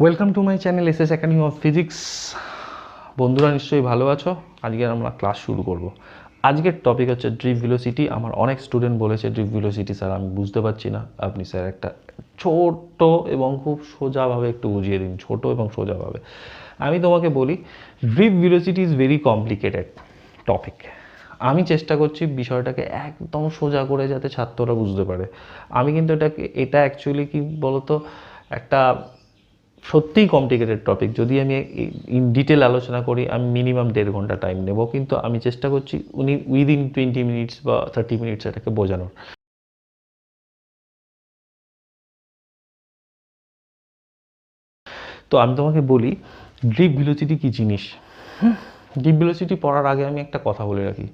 Welcome to my channel SS academy of physics. বন্ধুরা নিশ্চয়ই ভালো আছো। আজকে আমরা ক্লাস শুরু করব। আজকের টপিক হচ্ছে ড্রিপ ভেলোসিটি। আমার অনেক স্টুডেন্ট বলেছে ড্রিপ ভেলোসিটি স্যার আমি বুঝতে পারছি না, আপনি স্যার একটা ছোট এবং খুব সোজাভাবে একটু বুঝিয়ে দিন, ছোট এবং সোজাভাবে। আমি তোমাকে বলি, drip velocity is very complicated topic. আমি চেষ্টা করছি বিষয়টাকে একদম সোজা করে যাতে ছাত্ররা বুঝতে পারে। আমি কিন্তু এটা অ্যাকচুয়ালি কি বলতো, একটা সত্যিই কমপ্লিকেটেড টপিক। যদি আমি ইন ডিটেল আলোচনা করি আমি মিনিমাম 1.5 ঘন্টা টাইম নেব, কিন্তু আমি চেষ্টা করছি উইদিন 20 মিনিটস বা 30 মিনিটস এটাকে বোঝানোর। তো আমি তোমাকে বলি ড্রিপ ভেলোসিটি কী জিনিস। ড্রিপ ভেলোসিটি পড়ার আগে আমি একটা কথা বলে রাখি।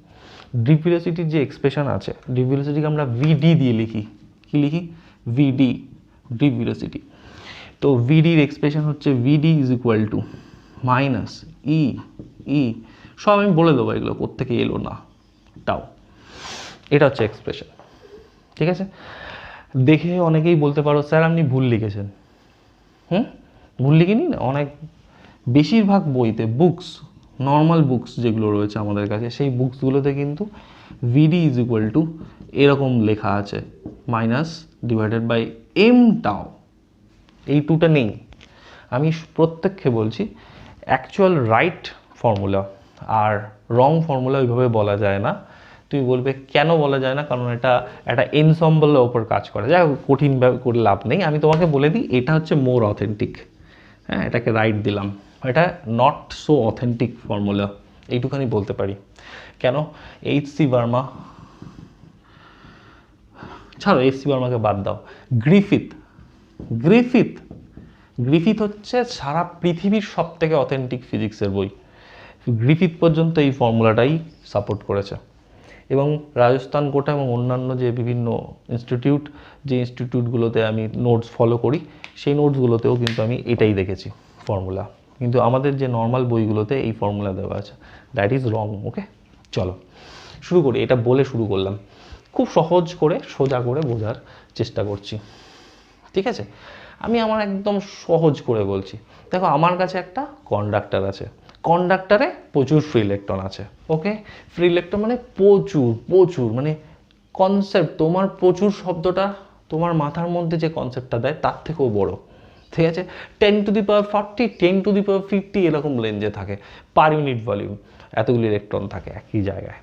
ড্রিপ ভেলোসিটির যে এক্সপ্রেশন আছে, ড্রিপ ভেলোসিটিকে আমরা ভিডি দিয়ে লিখি। কি লিখি? ভিডি, ড্রিপ ভেলোসিটি। তো ভিডির এক্সপ্রেশন হচ্ছে ভিডি ইজ ইকুয়াল টু মাইনাস ই ই, সব আমি বলে দেবো এগুলো কোত্থেকে এলো না, টাও। এটা হচ্ছে এক্সপ্রেশন, ঠিক আছে? দেখে অনেকেই বলতে পারো স্যার আপনি ভুল লিখেছেন। ভুল লিখিনি না, অনেক বেশিরভাগ বইতে বুকস, নর্মাল বুকস যেগুলো রয়েছে আমাদের কাছে, সেই বুকসগুলোতে কিন্তু ভিডি ইজ ইকুয়াল টু এরকম লেখা আছে, মাইনাস ডিভাইডেড বাই এম টাও। এই টুটা নেই। আমি প্রত্যেককে বলছি অ্যাকচুয়াল রাইট ফর্মুলা আর রং ফর্মুলা ওইভাবে বলা যায় না। তুমি বলবে কেন বলা যায় না? কারণ এটা একটা এনসম্বলের ওপর কাজ করে, যাই হোক কঠিন করে লাভ নেই। আমি তোমাকে বলে দিই এটা হচ্ছে মোর অথেন্টিক। হ্যাঁ, এটাকে রাইট দিলাম। এটা নট সো অথেন্টিক ফর্মুলা, এইটুখানি বলতে পারি। কেন? এইচ.সি. বার্মা, ছাড়ো এইচ.সি. বার্মাকে বাদ দাও, গ্রিফিথ গ্রিফিথ গ্রিফিথ হচ্ছে সারা পৃথিবীর সব থেকে অথেন্টিক ফিজিক্সের বই। গ্রিফিথ পর্যন্ত এই ফর্মুলাটাই সাপোর্ট করেছে। এবং রাজস্থান কোটা এবং অন্যান্য যে বিভিন্ন ইনস্টিটিউট, যে ইনস্টিটিউটগুলোতে আমি নোটস ফলো করি, সেই নোটসগুলোতেও কিন্তু আমি এটাই দেখেছি ফর্মুলা। কিন্তু আমাদের যে নর্মাল বইগুলোতে এই ফর্মুলা দেওয়া আছে, দ্যাট ইজ রং। ওকে, চলো শুরু করি। এটা বলে শুরু করলাম, খুব সহজ করে সোজা করে বোঝার চেষ্টা করছি, ঠিক আছে? আমি আমার একদম সহজ করে বলছি। দেখো আমার কাছে একটা কন্ডাক্টর আছে, কন্ডাক্টরে প্রচুর ফ্রি ইলেকট্রন আছে। ওকে, ফ্রি ইলেকট্রন মানে প্রচুর প্রচুর, মানে কনসেপ্ট, তোমার প্রচুর শব্দটা তোমার মাথার মধ্যে যে কনসেপ্টটা দেয় তার থেকেও বড়, ঠিক আছে? 10⁻40, 10⁻50 এরকম রেঞ্জে থাকে পার ইউনিট ভলিউম। এতগুলি ইলেকট্রন থাকে একই জায়গায়,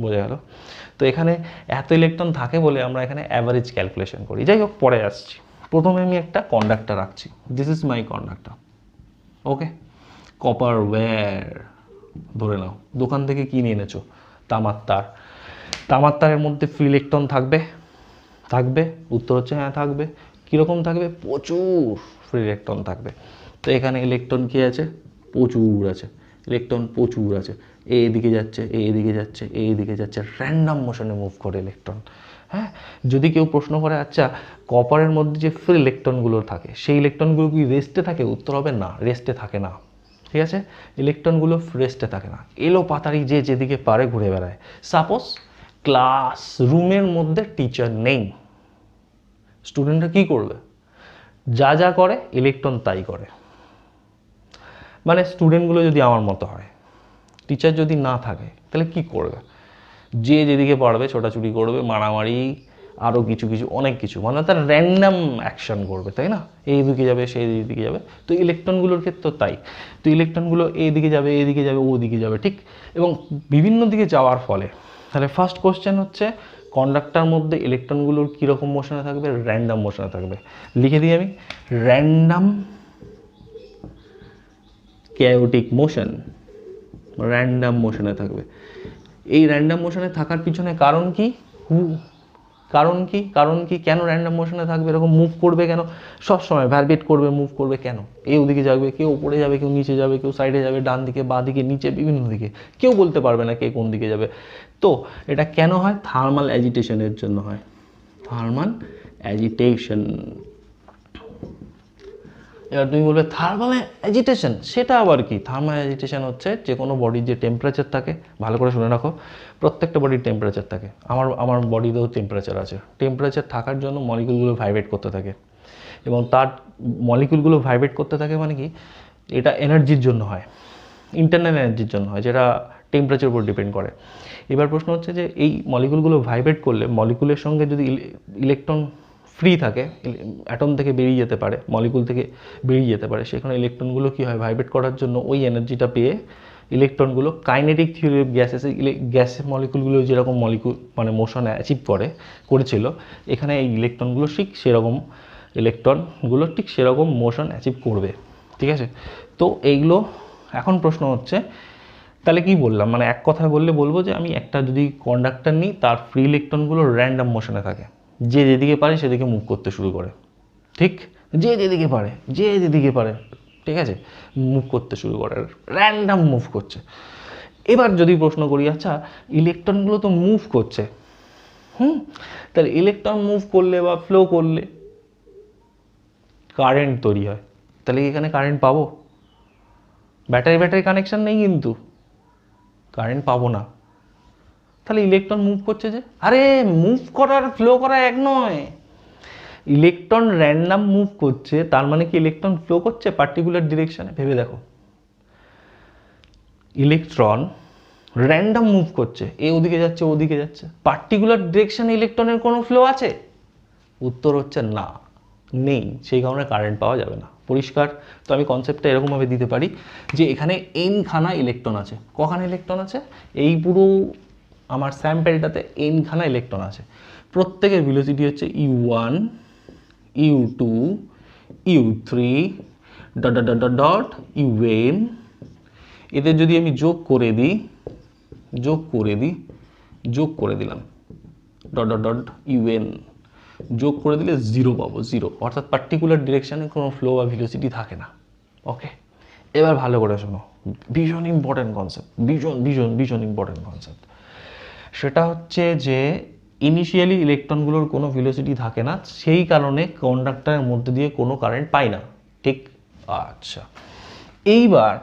বোঝা গেল? তো এখানে এত ইলেকট্রন থাকে বলে আমরা এখানে অ্যাভারেজ ক্যালকুলেশন করি। যাই হোক, পরে আসছি। প্রথমে আমি একটা কন্ডাক্টর রাখছি, this is my conductor. Okay, copper wire ধরে নাও, দোকান থেকে কিনে এনেছো তামার তার। তামার তারের মধ্যে ফ্রি ইলেকট্রন থাকবে? থাকবে। উত্তর হচ্ছে হ্যাঁ থাকবে। কীরকম থাকবে? প্রচুর ফ্রি ইলেকট্রন থাকবে। তো এখানে ইলেকট্রন কী আছে? প্রচুর আছে, ইলেকট্রন প্রচুর আছে। এদিকে যাচ্ছে, এদিকে যাচ্ছে, এদিকে যাচ্ছে, র্যান্ডাম মোশনে মুভ করে ইলেকট্রন। হ্যাঁ, যদি কেউ প্রশ্ন করে আচ্ছা কপারের মধ্যে যে ফ্রি ইলেকট্রনগুলো থাকে সেই ইলেকট্রনগুলো কি রেস্টে থাকে? উত্তর হবে না, রেস্টে থাকে না, ঠিক আছে? ইলেকট্রনগুলো রেস্টে থাকে না, এলো পাতারি যে যেদিকে পারে ঘুরে বেড়ায়। সাপোজ ক্লাস রুমের মধ্যে টিচার নেই, স্টুডেন্টরা কী করবে? যা যা করে ইলেকট্রন তাই করে। মানে স্টুডেন্টগুলো যদি আমার মতো হয়, টিচার যদি না থাকে তাহলে কি করবে? যে যেদিকে পারবে ছোটাছুটি করবে, মারামারি, আরও কিছু কিছু অনেক কিছু, মানে তার র্যান্ডাম অ্যাকশন করবে, তাই না? এই দিকে যাবে, সেই দিকে যাবে। তো ইলেকট্রনগুলোর ক্ষেত্রে তাই। তো ইলেকট্রনগুলো এদিকে যাবে, এদিকে যাবে, ও দিকে যাবে, ঠিক? এবং বিভিন্ন দিকে যাওয়ার ফলে তাহলে ফার্স্ট কোশ্চেন হচ্ছে কন্ডাক্টর মধ্যে ইলেকট্রনগুলোর কীরকম মোশনে থাকবে? র্যান্ডাম মোশনে থাকবে। লিখে দিই আমি, র্যান্ডাম chaotic মোশন, র্যান্ডাম মোশনে থাকবে। এই র্যান্ডাম মোশনে থাকার পিছনে কারণ কি? কারণ কি কেন র্যান্ডাম মোশনে থাকবে? এরকম মুভ করবে কেন? সবসময় ভাইব্রেট করবে, মুভ করবে কেন? এই ওদিকে যাবে, কেউ উপরে যাবে, কেউ নিচে যাবে, কেউ সাইডে যাবে, ডান দিকে, বাঁ দিকে, নিচে, বিভিন্ন দিকে। কেউ বলতে পারবে না কে কোন দিকে যাবে। তো এটা কেন হয়? থার্মাল অ্যাজিটেশনের জন্য হয়, থার্মাল অ্যাজিটেশন। এবার তুমি বলবে থার্মাল অ্যাজিটেশন, সেটা আবার কি? থার্মাল অ্যাজিটেশন হচ্ছে যে কোনো বডির যে টেম্পারেচার থাকে, ভালো করে শুনে রাখো, প্রত্যেকটা বডির টেম্পারেচার থাকে। আমার বডিতেও টেম্পারেচার আছে। টেম্পারেচার থাকার জন্য মলিকুলগুলো ভাইব্রেট করতে থাকে। এবং তার মলিকুলগুলো ভাইব্রেট করতে থাকে মানে কি, এটা এনার্জির জন্য হয়, ইন্টারনাল এনার্জির জন্য হয়, যেটা টেম্পারেচার উপর ডিপেন্ড করে। এবার প্রশ্ন হচ্ছে যে এই মলিকুলগুলো ভাইব্রেট করলে মলিকুলের সঙ্গে যদি ইলেকট্রন ফ্রি থাকে, অ্যাটম থেকে বেরিয়ে যেতে পারে, মলিকুল থেকে বেরিয়ে যেতে পারে, সেখানে ইলেকট্রনগুলো কী হয়, ভাইব্রেট করার জন্য ওই এনার্জিটা পেয়ে ইলেকট্রনগুলো কাইনেটিক থিওরি অফ গ্যাসের মলিকুলগুলো যেরকম মানে মোশন অ্যাচিভ করেছিল, এখানে এই ইলেকট্রনগুলো ঠিক সেরকম মোশন অ্যাচিভ করবে। ঠিক আছে, তো এইগুলো এখন প্রশ্ন হচ্ছে তাহলে কি বললাম, মানে এক কথায় বলবো যে আমি একটা যদি কন্ডাক্টর নিই, তার ফ্রি ইলেকট্রনগুলো র্যান্ডম মোশনে থাকে, যে যেদিকে পারে সেদিকে মুভ করতে শুরু করে, ঠিক, যে যেদিকে পারে, ঠিক আছে, মুভ করতে শুরু করে, র্যান্ডম মুভ করছে। এবার যদি প্রশ্ন করি, আচ্ছা ইলেকট্রনগুলো তো মুভ করছে, তাহলে ইলেকট্রন মুভ করলে বা ফ্লো করলে কারেন্ট তৈরি হয়, তাহলে এখানে কারেন্ট পাবো? ব্যাটারি কানেকশন নেই, কিন্তু কারেন্ট পাবো না। তাহলে ইলেকট্রন মুভ করছে যে, আরে মুভ করার ফ্লো করা এক নয়, ইলেকট্রন র্যান্ডম মুভ করছে, তার মানে কি ইলেকট্রন ফ্লো করছে পার্টিকুলার ডিরেকশনে? ভেবে দেখো, ইলেকট্রন র্যান্ডম মুভ করছে, ওদিকে যাচ্ছে, পার্টিকুলার ডিরেকশনে ইলেকট্রনের কোনো ফ্লো আছে? উত্তর হচ্ছে না, নেই, সেই কারণে কারেন্ট পাওয়া যাবে না। পরিষ্কার? তো আমি কনসেপ্টটা এরকমভাবে দিতে পারি যে এখানে এনখানা ইলেকট্রন আছে। কখানা ইলেকট্রন আছে? এই পুরো আমার স্যাম্পেলটাতে এনখানা ইলেকট্রন আছে, প্রত্যেকের ভেলোসিটি হচ্ছে u1, u2, u3 un। এদের যদি আমি যোগ করে দিলাম un, যোগ করে দিলে 0 পাবো, 0, অর্থাৎ পার্টিকুলার ডিরেকশানে কোনো ফ্লো বা ভেলোসিটি থাকে না। ওকে, এবার ভালো করে শোনো, ভীষণ ইম্পর্টেন্ট কনসেপ্ট, ভীষণ ইম্পর্টেন্ট কনসেপ্ট। সেটা হচ্ছে যে ইনিশিয়ালি ইলেকট্রনগুলোর কোনো ভেলোসিটি থাকে না, সেই কারণে কন্ডাক্টরের মধ্যে দিয়ে কোনো কারেন্ট পাই না, ঠিক? আচ্ছা, এইবার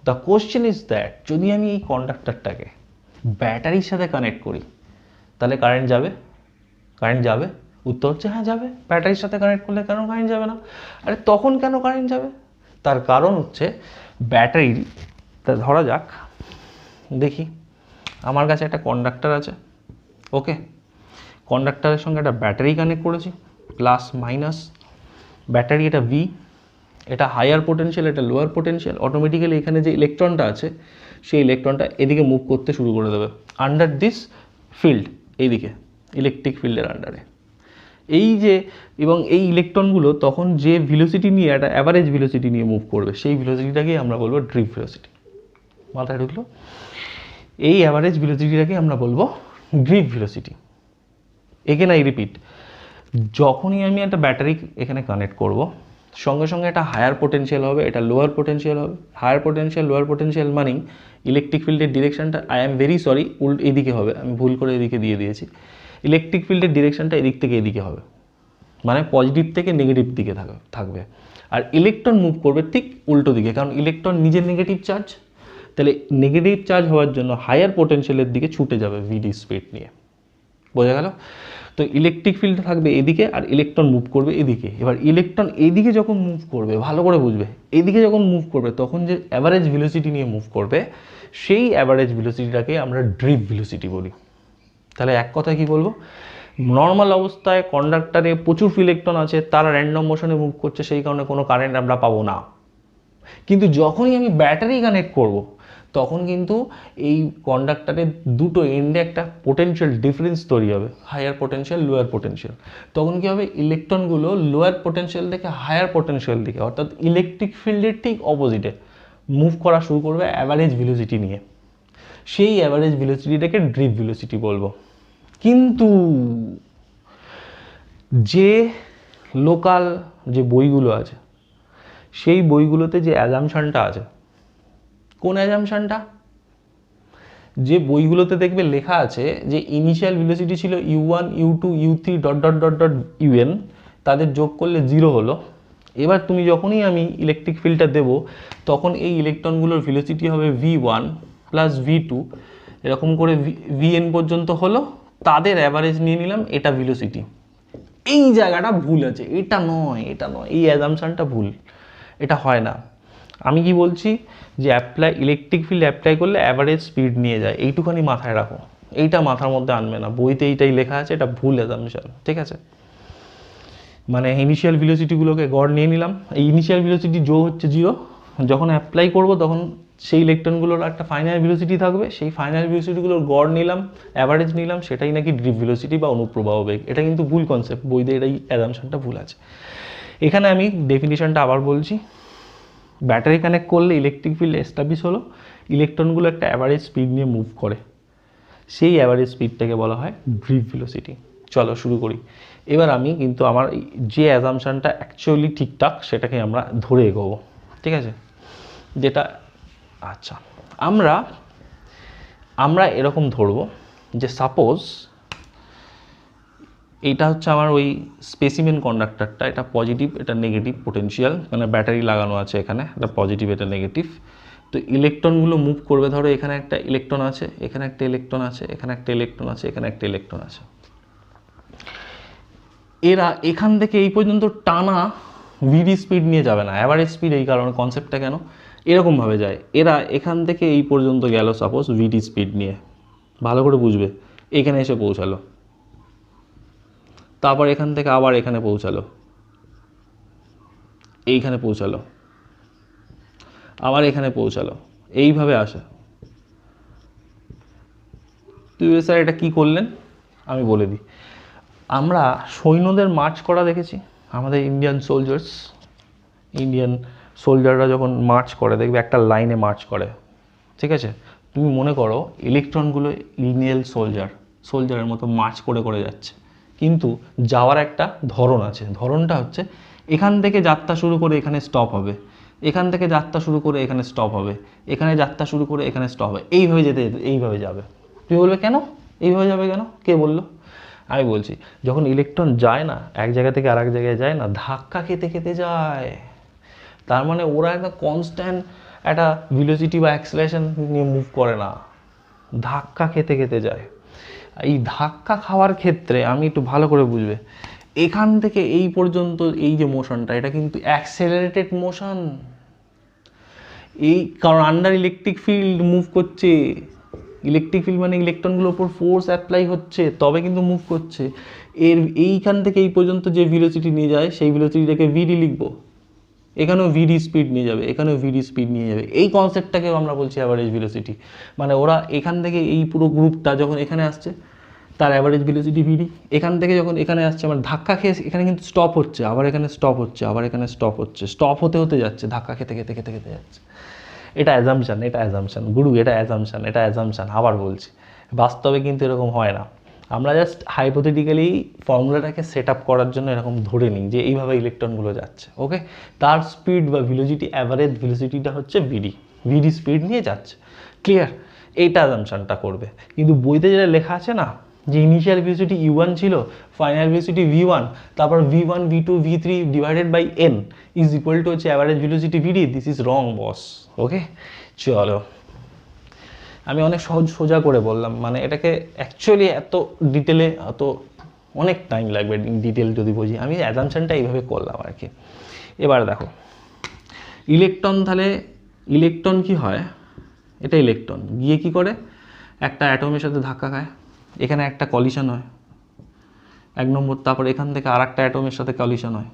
দ্য কোশ্চেন ইজ দ্যাট যদি আমি এই কন্ডাক্টরটাকে ব্যাটারির সাথে কানেক্ট করি, তাহলে কারেন্ট যাবে? উত্তর হচ্ছে হ্যাঁ যাবে। ব্যাটারির সাথে কানেক্ট করলে কেন কারেন্ট যাবে না? আরে তখন কেন কারেন্ট যাবে? তার কারণ হচ্ছে ব্যাটারির, ধরা যাক, দেখি আমার কাছে একটা কন্ডাক্টর আছে, ওকে, কন্ডাক্টরের সঙ্গে একটা ব্যাটারি কানেক্ট করেছি, প্লাস মাইনাস ব্যাটারি, এটা ভি, এটা হায়ার পোটেনশিয়াল, এটা লোয়ার পোটেনশিয়াল। অটোমেটিক্যালি এখানে যে ইলেকট্রনটা আছে সেই ইলেকট্রনটা এদিকে মুভ করতে শুরু করে দেবে আন্ডার দিস ফিল্ড, এইদিকে ইলেকট্রিক ফিল্ডের আন্ডারে। এবং এই ইলেকট্রনগুলো তখন যে ভেলোসিটি নিয়ে, একটা অ্যাভারেজ ভেলোসিটি নিয়ে মুভ করবে, সেই ভেলোসিটিটাকেই আমরা বলবো ড্রিফট ভেলোসিটি। মাথায় ঢুকলো? এই অ্যাভারেজ ভেলোসিটিটাকে আমরা বলবো drift velocity. Again I repeat, যখনই আমি একটা ব্যাটারি এখানে কানেক্ট করব, সঙ্গে সঙ্গে একটা হায়ার পোটেনশিয়াল হবে, এটা লোয়ার পোটেনশিয়াল হবে। হায়ার পোটেনশিয়াল লোয়ার পোটেনশিয়াল মানেই ইলেকট্রিক ফিল্ডের ডিরেকশনটা, আই এম ভেরি সরি, এদিকে হবে, আমি ভুল করে এদিকে দিয়ে দিয়েছি। ইলেকট্রিক ফিল্ডের ডিরেকশনটা এদিক থেকে এদিকে হবে, মানে পজিটিভ থেকে নেগেটিভ দিকে থাকবে। আর ইলেকট্রন মুভ করবে ঠিক উল্টো দিকে, কারণ ইলেকট্রন নিজের নেগেটিভ চার্জ, তাহলে নেগেটিভ চার্জ হওয়ার জন্য হায়ার পোটেনশিয়ালের দিকে ছুটে যাবে ভিডি স্পিড নিয়ে। বোঝা গেল? তো ইলেকট্রিক ফিল্ড থাকবে এদিকে আর ইলেকট্রন মুভ করবে এদিকে। এবার ইলেকট্রন এদিকে যখন মুভ করবে, ভালো করে বুঝবে, এদিকে যখন মুভ করবে তখন যে অ্যাভারেজ ভেলোসিটি নিয়ে মুভ করবে, সেই অ্যাভারেজ ভেলোসিটিটাকে আমরা ড্রিফট ভেলোসিটি বলি। তাহলে এক কথায় কি বলবো, নর্মাল অবস্থায় কন্ডাক্টরে প্রচুর ইলেকট্রন আছে, তারা র্যান্ডম মোশনে মুভ করছে, সেই কারণে কোনো কারেন্ট আমরা পাবো না। কিন্তু যখনই আমি ব্যাটারি কানেক্ট করব, তখন কিন্তু এই কন্ডাক্টরের দুটো এন্ডে একটা পোটেনশিয়াল ডিফারেন্স তৈরি হবে, হায়ার পোটেনশিয়াল লোয়ার পোটেনশিয়াল। তখন কী হবে, ইলেকট্রনগুলো লোয়ার পোটেনশিয়াল থেকে হায়ার পোটেনশিয়াল দিকে, অর্থাৎ ইলেকট্রিক ফিল্ডের ঠিক অপোজিটে মুভ করা শুরু করবে অ্যাভারেজ ভেলোসিটি নিয়ে। সেই অ্যাভারেজ ভেলোসিটিটাকে ড্রিফট ভেলোসিটি বলবো। কিন্তু যে লোকাল যে বইগুলো আছে, সেই বইগুলোতে যে অ্যাজাম্পশনটা আছে, কোন অ্যাজাম্পশনটা? যে বইগুলোতে দেখবে লেখা আছে যে ইনিশিয়াল ভেলোসিটি ছিল u1, u2, u3 ... un, তাদের যোগ করলে 0 হলো। এবার তুমি যখনই আমি ইলেকট্রিক ফিল্ডটা দেবো, তখন এই ইলেকট্রনগুলোর ভেলোসিটি হবে v1 প্লাস v2, এরকম করে vn পর্যন্ত হলো, তাদের অ্যাভারেজ নিয়ে নিলাম, এটা ভেলোসিটি। এই জায়গাটা ভুল আছে, এটা নয়, এই অ্যাজাম্পশনটা ভুল, এটা হয় না। আমি কি বলছি যে ইলেকট্রিক ফিল্ড অ্যাপ্লাই করলে অ্যাভারেজ স্পিড নিয়ে যায়, এইটুখানি মাথায় রাখো, এইটা মাথার মধ্যে আনবে না, বইতে এইটাই লেখা আছে, এটা ভুল অ্যাজাম্পশন, ঠিক আছে। মানে ইনিশিয়াল ভেলোসিটিগুলোকে গড় নিয়ে নিলাম, এই ইনিশিয়াল ভেলোসিটি জো হচ্ছে 0, যখন অ্যাপ্লাই করব তখন সেই ইলেকট্রনগুলোর একটা ফাইনাল ভেলোসিটি থাকবে, সেই ফাইনাল ভেলোসিটিগুলোর গড় নিলাম, অ্যাভারেজ নিলাম, সেটাই নাকি ড্রিফট ভেলোসিটি বা অনুপ্রবাহ বেগ। এটা কিন্তু ভুল কনসেপ্ট, বইতে এটাই অ্যাজাম্পশনটা ভুল আছে। এখানে আমি ডেফিনিশনটা আবার বলছি, ব্যাটারি কানেক্ট করলে ইলেকট্রিক ফিল্ড এস্টাবলিশ হলো, ইলেকট্রনগুলো একটা অ্যাভারেজ স্পিড নিয়ে মুভ করে, সেই অ্যাভারেজ স্পিডটাকে বলা হয় ড্রিফট ভেলোসিটি। চলো শুরু করি। এবার আমি কিন্তু আমার যে অ্যাজাম্পশনটা অ্যাকচুয়ালি ঠিকঠাক সেটাকে আমরা ধরে এগোবো, ঠিক আছে। যেটা আচ্ছা, আমরা এরকম ধরবো যে সাপোজ এইটা হচ্ছে আমার ওই স্পেসিমেন কন্ডাক্টরটা, এটা পজিটিভ, এটা নেগেটিভ পোটেনশিয়াল, মানে ব্যাটারি লাগানো আছে এখানে, এটা পজিটিভ, এটা নেগেটিভ। তো ইলেকট্রনগুলো মুভ করবে, ধরো এখানে একটা ইলেকট্রন আছে, এখানে একটা ইলেকট্রন আছে, এখানে একটা ইলেকট্রন আছে, এখানে একটা ইলেকট্রন আছে। এরা এখান থেকে এই পর্যন্ত টানা ভিডি স্পিড নিয়ে যাবে না, অ্যাভারেজ স্পিড, এই কারণে কনসেপ্টটা কেন এরকমভাবে যায়, এরা এখান থেকে এই পর্যন্ত গেল সাপোজ ভিডি স্পিড নিয়ে, ভালো করে বুঝবে, এখানে এসে পৌঁছালো, তারপর এখান থেকে আবার এখানে পৌঁছালো, এইখানে পৌঁছালো, আবার এখানে পৌঁছালো, এইভাবে আসে। তুই স্যার এটা কী করলেন, আমি বলে দিই। আমরা সৈন্যদের মার্চ করা দেখেছি, আমাদের ইন্ডিয়ান সোলজাররা যখন মার্চ করে দেখবে একটা লাইনে মার্চ করে, ঠিক আছে। তুমি মনে করো ইলেকট্রনগুলো লিনিয়ার সোলজারের মতো মার্চ করে করে যাচ্ছে, কিন্তু যাওয়ার একটা ধরন আছে, ধরনটা হচ্ছে এখান থেকে যাত্রা শুরু করে এখানে স্টপ হবে, এখান থেকে যাত্রা শুরু করে এখানে স্টপ হবে, এখানে যাত্রা শুরু করে এখানে স্টপ হবে, এইভাবে যেতে যেতে এইভাবে যাবে। তুমি বলবে কেন এইভাবে যাবে, কেন, কে বললো? আমি বলছি, যখন ইলেকট্রন যায় না এক জায়গা থেকে আর এক জায়গায় যায় না, ধাক্কা খেতে খেতে যায়, তার মানে ওরা একটা কনস্ট্যান্ট একটা ভেলোসিটি বা অ্যাক্সেলারেশন নিয়ে মুভ করে না, ধাক্কা খেতে খেতে যায়। এই ধাক্কা খাওয়ার ক্ষেত্রে আমি একটু ভালো করে বুঝবে, এখান থেকে এই পর্যন্ত এই যে মোশনটা, এটা কিন্তু অ্যাক্সেলারেটেড মোশন, এই কারণ আন্ডার ইলেকট্রিক ফিল্ড মুভ করছে, ইলেকট্রিক ফিল্ড মানে ইলেকট্রনগুলোর উপর ফোর্স অ্যাপ্লাই হচ্ছে তবে কিন্তু মুভ করছে। এইখান থেকে এই পর্যন্ত যে ভেলোসিটি নিয়ে যায় সেই ভেলোসিটিটাকে ভিডি লিখবো, এখানেও ভিডি স্পিড নিয়ে যাবে, এখানেও ভিডি স্পিড নিয়ে যাবে, এই কনসেপ্টটাকে আমরা বলছি অ্যাভারেজ ভেলোসিটি। মানে ওরা এখান থেকে এই পুরো গ্রুপটা যখন এখানে আসছে তার অ্যাভারেজ ভেলোসিটি ভিডি, এখান থেকে যখন এখানে আসছে মানে ধাক্কা খেয়ে এখানে কিন্তু স্টপ হচ্ছে, আবার এখানে স্টপ হচ্ছে, আবার এখানে স্টপ হচ্ছে, স্টপ হতে হতে যাচ্ছে, ধাক্কা খেতে খেতে খেতে খেতে যাচ্ছে। এটা অ্যাজাম্পশন গুরু, এটা অ্যাজাম্পশন, আবার বলছি, বাস্তবে কিন্তু এরকম হয় না। আমরা জাস্ট হাইপোথেটিক্যালি ফর্মুলাটাকে সেট আপ করার জন্য এরকম ধরে নিই যে এইভাবে ইলেকট্রনগুলো যাচ্ছে, ওকে, তার স্পিড বা ভেলোসিটি, অ্যাভারেজ ভেলোসিটিটা হচ্ছে ভিডি স্পিড নিয়ে যাচ্ছে, ক্লিয়ার, এইটা অ্যাজাম্পশনটা করবে। কিন্তু বইতে যেটা লেখা আছে না, যে ইনিশিয়াল ভেলোসিটি u1 ছিল, ফাইনাল ভেলোসিটি v1, তারপর v1 v2 v3 divided by n is equal to হচ্ছে average velocity V D, this is wrong boss, okay. চলো, আমি অনেক সোজা করে বললাম, মানে এটাকে অ্যাকচুয়ালি এত ডিটেলে অনেক টাইম লাগবে ডিটেল যদি বুঝি, আমি অ্যাজাম্পশনটা এইভাবে করলাম আর কি। এবার দেখো ইলেকট্রন কি হয়, এটা ইলেকট্রন গিয়ে কি করে একটা অ্যাটমের সাথে ধাক্কা খায়, এখানে একটা কলিশন হয় 1 নম্বর, তারপর এখান থেকে আর একটা অ্যাটমের সাথে কলিশন হয়,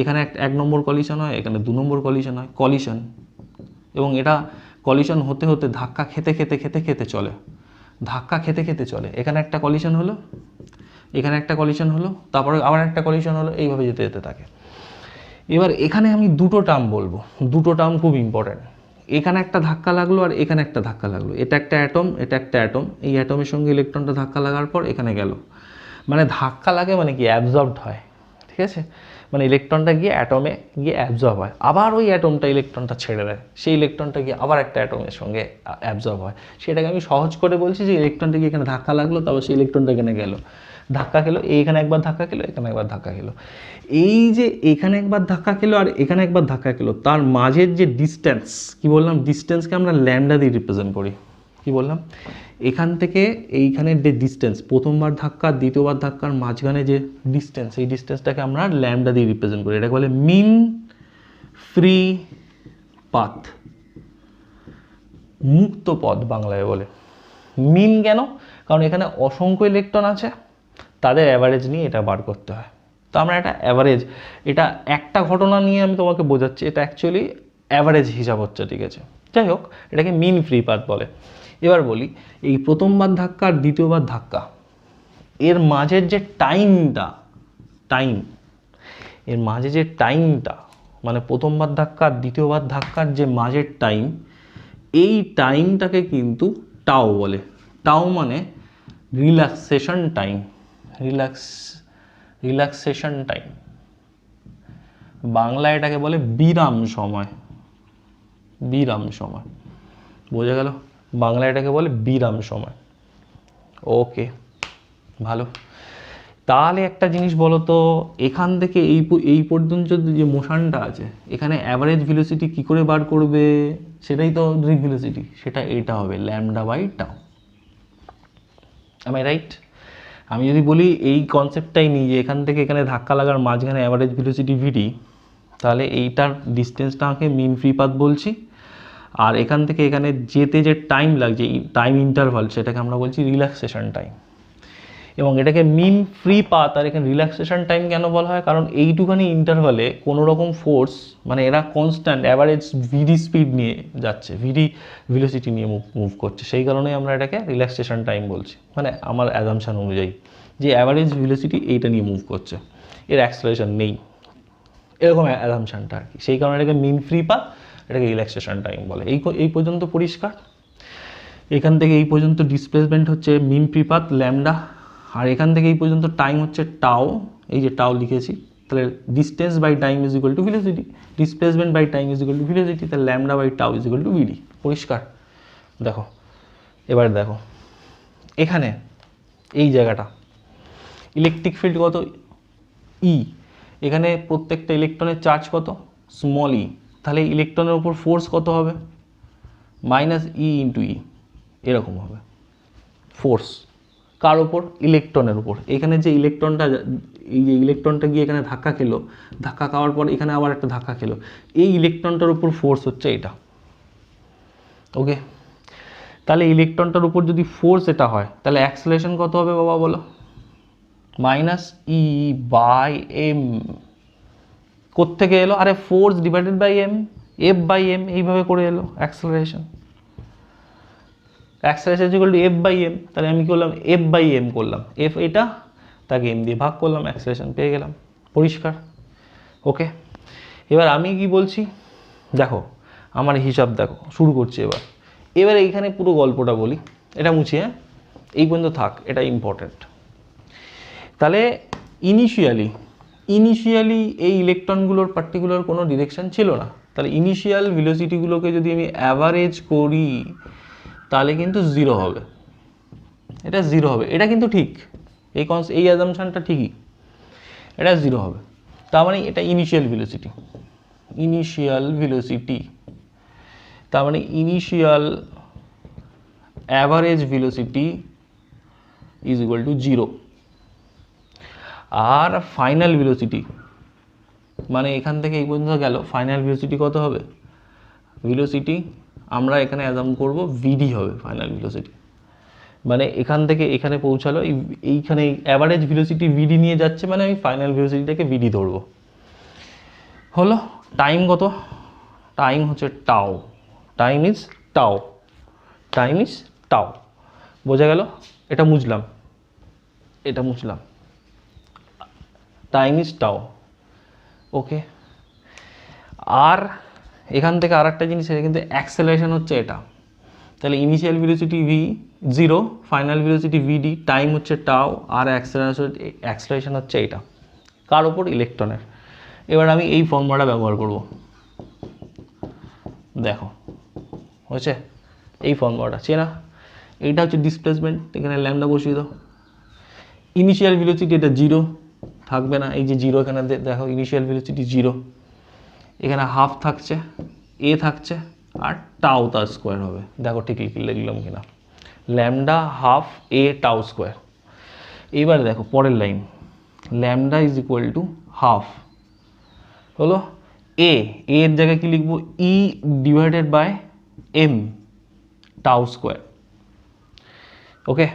এখানে 1 নম্বর কলিশন হয়, এখানে 2 নম্বর কলিশন হয়, কলিশন, এবং এটা কলিশন হতে হতে ধাক্কা খেতে খেতে খেতে খেতে চলে, ধাক্কা খেতে খেতে চলে, এখানে একটা কলিশন হলো, এখানে একটা কলিশন হলো, তারপরে আবার একটা কলিশন হলো, এইভাবে যেতে যেতে থাকে। এবার এখানে আমি দুটো টার্ম বলবো, দুটো টার্ম খুব ইম্পর্ট্যান্ট, এখানে একটা ধাক্কা লাগলো আর এখানে একটা ধাক্কা লাগলো, এটা একটা অ্যাটম, এটা একটা অ্যাটম, এই অ্যাটমের সঙ্গে ইলেকট্রনটা ধাক্কা লাগার পর এখানে গেল, মানে ধাক্কা লাগে মানে কি অ্যাবজর্বড হয়, ঠিক আছে, মানে ইলেকট্রনটা গিয়ে অ্যাটমে গিয়ে অ্যাবজর্ব হয়, আবার ওই অ্যাটমটা ইলেকট্রনটা ছেড়ে দেয়, সেই ইলেকট্রনটা গিয়ে আবার একটা অ্যাটমের সঙ্গে অ্যাবজর্ব হয়। সেটাকে আমি সহজ করে বলছি যে ইলেকট্রনটা গিয়ে এখানে ধাক্কা লাগলো, তারপর সেই ইলেকট্রনটা এখানে গেল, ধাক্কা খেলো, এইখানে একবার ধাক্কা খেলো, এখানে একবার ধাক্কা খেলো, এই যে এখানে একবার ধাক্কা খেলো আর এখানে একবার ধাক্কা খেলো, তার মাঝের যে ডিস্টেন্স, কি বললাম, ডিস্টেন্সকে আমরা ল্যামডা দিয়ে রিপ্রেজেন্ট করি, কি বললাম, এখান থেকে এইখানের যে ডিস্টেন্স, প্রথমবার ধাক্কা দ্বিতীয়বার ধাক্কার মাঝখানে যে ডিস্টেন্স, এই ডিস্টেন্সটাকে আমরা ল্যামডা দিয়ে রিপ্রেজেন্ট করি। এটাকে বলে মিন ফ্রি পাথ, মুক্ত পথ বাংলায় বলে। মিন কেন? কারণ এখানে অসংখ্য ইলেকট্রন আছে, তাদের অ্যাভারেজ নিয়ে এটা বার করতে হয়। তো আমরা এটা অ্যাভারেজ, এটা একটা ঘটনা নিয়ে আমি তোমাকে বোঝাচ্ছি, এটা অ্যাকচুয়ালি অ্যাভারেজ হিসাব হচ্ছে, ঠিক আছে। যাই হোক, এটাকে মিন ফ্রি পাথ বলে। এবার বলি, এই প্রথমবার ধাক্কা আর দ্বিতীয়বার ধাক্কা, এর মাঝের যে টাইমটা, এর মাঝে যে টাইমটা, মানে প্রথমবার ধাক্কা আর দ্বিতীয়বার ধাক্কার যে মাঝের টাইম, এই টাইমটাকে কিন্তু টাও বলে। টাও মানে relaxation time, relaxation time, Bangla এটাকে বলে বিরাম সময়। বিরাম সময়, বোঝা গেল? বাংলা এটাকে বলে বিরাম সময়। ওকে, ভালো। তাহলে একটা জিনিস বলো তো, এখান থেকে এই পর্যন্ত যে মোশনটা আছে, এখানে অ্যাভারেজ ভেলোসিটি কী করে বার করবে? সেটাই তো ড্রিফট ভেলোসিটি, সেটা এটা হবে ল্যামডা বাই টাও। আমি রাইট? আমি যদি বলি এই কনসেপ্টটাই নিই যে এখান থেকে এখানে ধাক্কা লাগার মাঝখানে অ্যাভারেজ ভেলোসিটি ভিডি, তাহলে এইটার ডিস্টেন্সটা আমাকে মিন ফ্রি পাথ বলছি, আর এখান থেকে এখানে যেতে যে টাইম লাগছে, এই টাইম ইন্টারভাল, সেটাকে আমরা বলছি রিল্যাক্সেশন টাইম। এবং এটাকে মিন ফ্রি পাথ আর এখানে রিল্যাক্সেশন টাইম কেন বলা হয়? কারণ এইটুখানি ইন্টারভালে কোনো রকম ফোর্স, মানে এরা কনস্ট্যান্ট অ্যাভারেজ ভিডি স্পিড নিয়ে যাচ্ছে, ভিডি ভেলোসিটি নিয়ে মুভ করছে, সেই কারণেই আমরা এটাকে রিল্যাক্সেশন টাইম বলছি। মানে আমার অ্যাজাম্পশন অনুযায়ী যে অ্যাভারেজ ভেলোসিটি এইটা নিয়ে মুভ করছে, এর অ্যাক্সেলারেশন নেই, এরকম অ্যাজাম্পশনটা আর কি। সেই কারণে এটাকে মিন ফ্রি পাথ, এটাকে রিল্যাক্সেশন টাইম বলে। এই পর্যন্ত পরিষ্কার? এখান থেকে এই পর্যন্ত ডিসপ্লেসমেন্ট হচ্ছে মিন ফ্রি পাথ ল্যামডা, আর এখান থেকে এই পর্যন্ত টাইম হচ্ছে টাও, এই যে টাও লিখেছি। তাহলে distance by time is equal to velocity, displacement by time is equal to velocity, তাহলে lambda by tau is equal to V D. পরিষ্কার? দেখো, এবার দেখো এখানে এই জায়গাটা, ইলেকট্রিক ফিল্ড কত? ই। এখানে প্রত্যেকটা ইলেকট্রনের চার্জ কত? স্মল ই। তাহলে ইলেকট্রনের উপর ফোর্স কত হবে? মাইনাস ই ইন্টু ই, এরকম হবে ফোর্স। কার ওপর? ইলেকট্রনের উপর। এখানে যে ইলেকট্রনটা, এই যে ইলেকট্রনটা গিয়ে এখানে ধাক্কা খেলো, ধাক্কা খাওয়ার পর এখানে আবার একটা ধাক্কা খেলো, এই ইলেকট্রনটার উপর ফোর্স হচ্ছে এটা। ওকে, তাহলে ইলেকট্রনটার উপর যদি ফোর্স এটা হয়, তাহলে অ্যাক্সেলারেশন কত হবে বাবা বলো? Minus E by M. কোত্থেকে এলো? আরে force divided by M, F by M, এইভাবে করে এলো acceleration. Acceleration equal to F by M, তাহলে আমি কি করলাম? এফ বাই এম করলাম, এফ এটা, তাকে এম দিয়ে ভাগ করলাম, অ্যাক্সেলারেশন পেয়ে গেলাম। পরিষ্কার? ওকে, এবার আমি কি বলছি দেখো, আমার হিসাব দেখো, শুরু করছি এবার এইখানে পুরো গল্পটা বলি, এটা মুছিয়ে, এই পর্যন্ত থাক, এটা ইম্পর্ট্যান্ট। তাহলে ইনিশিয়ালি এই ইলেকট্রনগুলোর পার্টিকুলার কোনো ডিরেকশন ছিল না, তাহলে ইনিশিয়াল ভেলোসিটিগুলোকে যদি আমি অ্যাভারেজ করি, তাহলে কিন্তু জিরো হবে, এটা জিরো হবে, এটা কিন্তু ঠিক, এই অ্যাজাম্পশনটা ঠিকই, এটা জিরো হবে। তার মানে এটা ইনিশিয়াল ভেলোসিটি, তার মানে initial average velocity is equal to zero. আর ফাইনাল ভেলোসিটি, মানে এখান থেকে এই পর্যন্ত গেল, ফাইনাল ভেলোসিটি কত হবে? ভেলোসিটি আমরা এখানে অ্যাজাম করব ভিডি হবে ফাইনাল ভেলোসিটি, মানে এখান থেকে এখানে পৌঁছালো, এইখানে অ্যাভারেজ ভেলোসিটি ভিডি নিয়ে যাচ্ছে, মানে আমি ফাইনাল ভেলোসিটিটাকে ভিডি ধরবো। হলো, টাইম কত? টাইম হচ্ছে টাও, টাইম ইজ টাও। বোঝা গেল? এটা মুছলাম, টাইম ইজ টাও। ওকে, আর এখান থেকে আর একটা জিনিস, এটা কিন্তু অ্যাক্সেলারেশন হচ্ছে এটা, তাহলে initial velocity V zero, final velocity V D, time হচ্ছে টাও, আর অ্যাক্সেলারেশন হচ্ছে এটা। কার ওপর? ইলেকট্রনের। এবার আমি এই ফর্মুলাটা ব্যবহার করব, দেখো হয়েছে? এই ফর্মুলাটা চেনা, এইটা হচ্ছে ডিসপ্লেসমেন্ট, এখানে ল্যামডা বসিয়ে দাও। ইনিশিয়াল ভেলোসিটি এটা জিরো, থাকবে না, এই যে জিরো এখানে দেখো, ইনিশিয়াল ভেলোসিটি জিরো, এখানে হাফ থাকছে, এ থাকছে, আর টাও তার স্কোয়ার হবে। দেখো ঠিক লিখলাম কিনা? Lambda half a tau square. এবার দেখো পরের line, lambda is equal to half হলো এ, এর জায়গায় কি লিখবো, E divided by M tau square. Okay,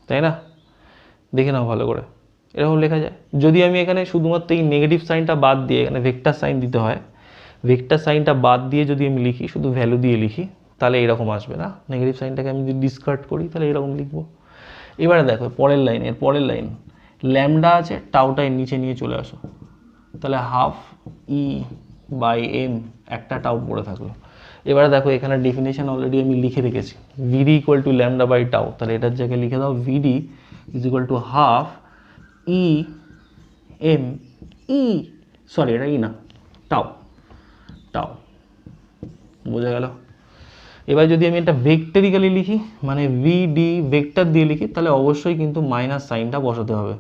তাই না? দেখে নাও ভালো করে, এরকম লেখা যায়। যদি আমি এখানে শুধুমাত্র এই নেগেটিভ সাইনটা বাদ দিয়ে, এখানে ভেক্টর সাইন দিতে হয়, ভেক্টর সাইনটা বাদ দিয়ে যদি আমি লিখি, শুধু ভ্যালু দিয়ে লিখি, তাহলে এরকম আসবে না। নেগেটিভ সাইনটাকে আমি যদি ডিসকার্ড করি তাহলে এরকম লিখবো। এবারে দেখো পরের লাইন, এর পরের লাইন, ল্যামডা আছে, টাউটাই নিচে নিয়ে চলে আসো, তাহলে হাফ ই বাই এম, একটা টাউ পড়ে থাকলো। এবারে দেখো এখানে ডেফিনেশন অলরেডি আমি লিখে রেখেছি, V D equal to lambda by tau, তাহলে এটার জায়গায় লিখে দাও V D is equal to half E M E, sorry এটা ই না, টাউ, টাউ, বোঝা গেল? এবার যদি আমি এটা ভেক্টরিক্যালি লিখি, মানে ভিডি ভেক্টর দিয়ে লিখি, তাহলে অবশ্যই কিন্তু মাইনাস সাইনটা বসাতে হবে,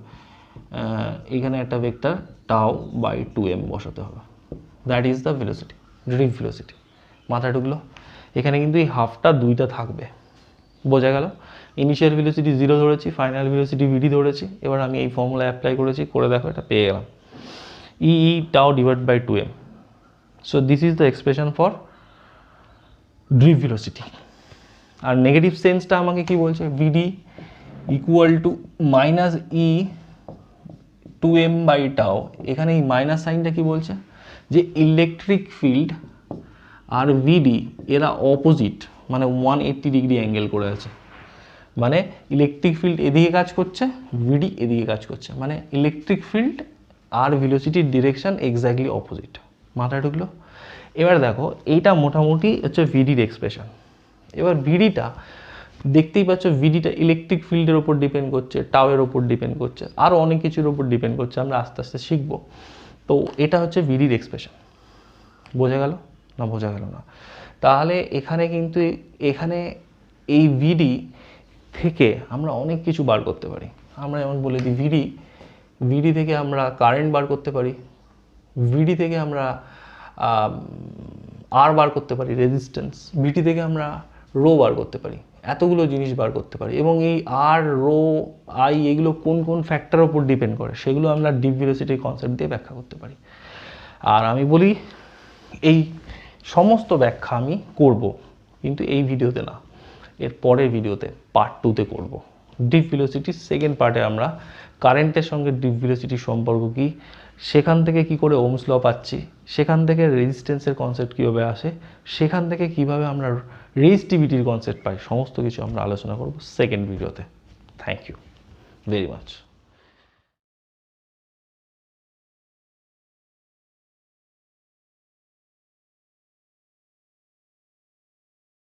এখানে একটা ভেক্টর টাউ বাই 2m বসাতে হবে। That is the velocity, drift velocity. মাথায় ঢুকলো? এখানে কিন্তু এই হাফটা দুইটা থাকবে, বোঝা গেল? ইনিশিয়াল ভেলোসিটি 0 ধরেছি, ফাইনাল ভেলোসিটি ভিডি ধরেছি। এবার আমি এই ফর্মুলা অ্যাপ্লাই করেছি, করে দেখো এটা পেয়ে গেলাম, E tau divide by 2m। So this is the expression for drift velocity. আর নেগেটিভ সেন্সটা আমাকে কি বলছে, V D equal to minus E 2m by tau. এখানে এই মাইনাস সাইনটা কি বলছে, যে ইলেকট্রিক ফিল্ড আর ভিডি এরা অপোজিট, মানে 180 ডিগ্রি অ্যাঙ্গেল করে আছে। মানে ইলেকট্রিক ফিল্ড এদিকে কাজ করছে, ভিডি এদিকে কাজ করছে, মানে ইলেকট্রিক ফিল্ড আর ভেলোসিটির ডিরেকশন এক্স্যাক্টলি অপোজিট। মাথায় ঢুকলো? এবার দেখো এইটা মোটামুটি হচ্ছে ভিডির এক্সপ্রেশন। এবার ভিডিটা দেখতেই পাচ্ছ, ভিডিটা ইলেকট্রিক ফিল্ডের ওপর ডিপেন্ড করছে, টাওয়ের ওপর ডিপেন্ড করছে, আরও অনেক কিছুর ওপর ডিপেন্ড করছে, আমরা আস্তে আস্তে শিখব। তো এটা হচ্ছে ভিডির এক্সপ্রেশন। বোঝা গেল না? বোঝা গেল না? তাহলে এখানে কিন্তু এখানে এই ভিডি থেকে আমরা অনেক কিছু বার করতে পারি। আমরা যেমন বলে দিই, ভিডি থেকে আমরা কারেন্ট বার করতে পারি, ভিডি থেকে আমরা আর বার করতে পারি, রেজিস্ট্যান্স, ভিডি থেকে আমরা রো বার করতে পারি, এতগুলো জিনিস বার করতে পারি। এবং এই আর, রো, আই এগুলো কোন কোন ফ্যাক্টরের উপর ডিপেন্ড করে সেগুলো আমরা ডিপ ভেলোসিটির কনসেপ্ট দিয়ে ব্যাখ্যা করতে পারি। আর আমি বলি এই সমস্ত ব্যাখ্যা আমি করব, কিন্তু এই ভিডিওতে না, এর পরের ভিডিওতে পার্ট 2তে করব। ডিপ ভেলোসিটির সেকেন্ড পার্টে আমরা কারেন্টের সঙ্গে ডিপ ভেলোসিটির সম্পর্ক কী, সেখান থেকে কি করে ওহমস ল পাচ্ছি, সেখান থেকে রেজিস্ট্যান্সের কনসেপ্ট কীভাবে আসে, সেখান থেকে কিভাবে আমরা রেজিস্টিভিটির কনসেপ্ট পাই, সমস্ত কিছু আমরা আলোচনা করব সেকেন্ড ভিডিওতে। Thank you very much.